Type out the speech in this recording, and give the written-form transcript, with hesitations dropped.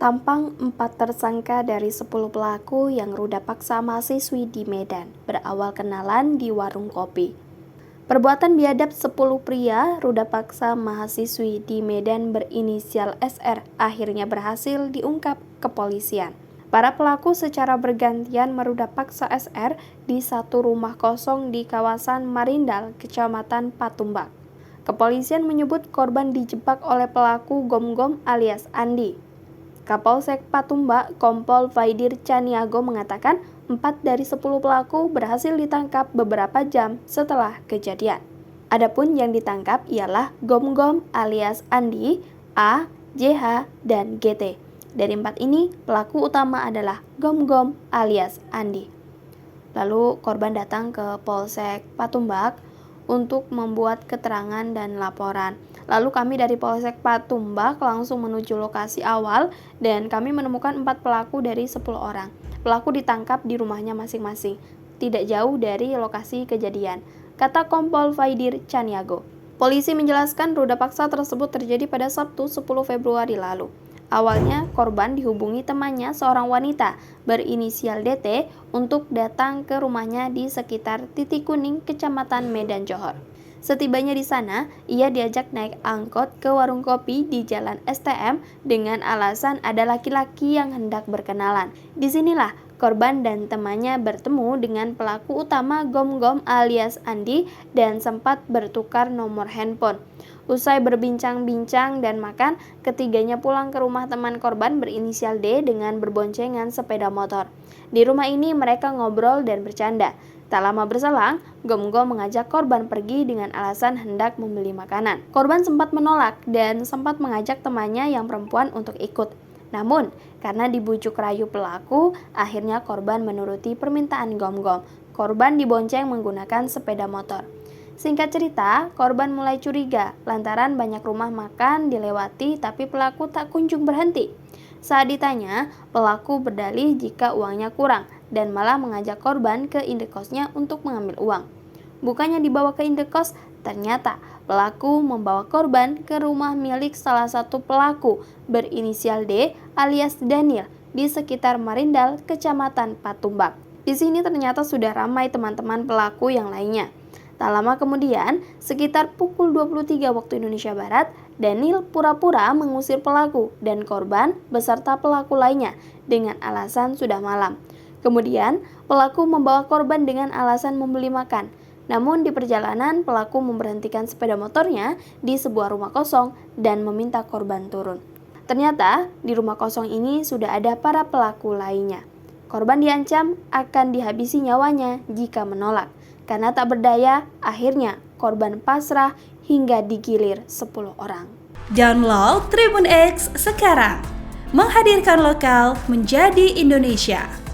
Tampang 4 tersangka dari 10 pelaku yang ruda paksa mahasiswi di Medan berawal kenalan di warung kopi. Perbuatan biadab 10 pria ruda paksa mahasiswi di Medan berinisial SR akhirnya berhasil diungkap kepolisian. Para pelaku secara bergantian meruda paksa SR di satu rumah kosong di kawasan Marindal, Kecamatan Patumbak. Kepolisian menyebut korban dijebak oleh pelaku Gom-Gom alias Andi. Kapolsek Patumbak, Kompol Faidir Caniago mengatakan 4 dari 10 pelaku berhasil ditangkap beberapa jam setelah kejadian. Adapun yang ditangkap ialah Gom-Gom alias Andi, A, JH, dan GT. Dari 4 ini, pelaku utama adalah Gom-Gom alias Andi. Lalu korban datang ke Polsek Patumbak untuk membuat keterangan dan laporan. Lalu kami dari Polsek Patumbak langsung menuju lokasi awal dan kami menemukan 4 pelaku dari 10 orang. Pelaku ditangkap di rumahnya masing-masing, tidak jauh dari lokasi kejadian, kata Kompol Faidir Caniago. Polisi menjelaskan ruda paksa tersebut terjadi pada Sabtu 10 Februari lalu. Awalnya, korban dihubungi temannya seorang wanita berinisial DT untuk datang ke rumahnya di sekitar Titik Kuning, Kecamatan Medan Johor. Setibanya di sana, ia diajak naik angkot ke warung kopi di Jalan STM dengan alasan ada laki-laki yang hendak berkenalan. Disinilah korban dan temannya bertemu dengan pelaku utama Gom-Gom alias Andi dan sempat bertukar nomor handphone. Usai berbincang-bincang dan makan, ketiganya pulang ke rumah teman korban berinisial D dengan berboncengan sepeda motor. Di rumah ini mereka ngobrol dan bercanda. Tak lama berselang, Gom-Gom mengajak korban pergi dengan alasan hendak membeli makanan. Korban sempat menolak dan sempat mengajak temannya yang perempuan untuk ikut. Namun, karena dibujuk rayu pelaku, akhirnya korban menuruti permintaan Gom-Gom. Korban dibonceng menggunakan sepeda motor. Singkat cerita, korban mulai curiga lantaran banyak rumah makan dilewati tapi pelaku tak kunjung berhenti. Saat ditanya, pelaku berdalih jika uangnya kurang dan malah mengajak korban ke indekosnya untuk mengambil uang. Bukannya dibawa ke indekos, ternyata pelaku membawa korban ke rumah milik salah satu pelaku berinisial D alias Daniel di sekitar Marindal, Kecamatan Patumbak. Di sini ternyata sudah ramai teman-teman pelaku yang lainnya. Tak lama kemudian, sekitar pukul 23 waktu Indonesia Barat, Daniel pura-pura mengusir pelaku dan korban beserta pelaku lainnya dengan alasan sudah malam. Kemudian, pelaku membawa korban dengan alasan membeli makan. Namun di perjalanan, pelaku memberhentikan sepeda motornya di sebuah rumah kosong dan meminta korban turun. Ternyata, di rumah kosong ini sudah ada para pelaku lainnya. Korban diancam akan dihabisi nyawanya jika menolak. Karena tak berdaya, akhirnya korban pasrah hingga digilir 10 orang. Download Tribun X sekarang, menghadirkan lokal menjadi Indonesia.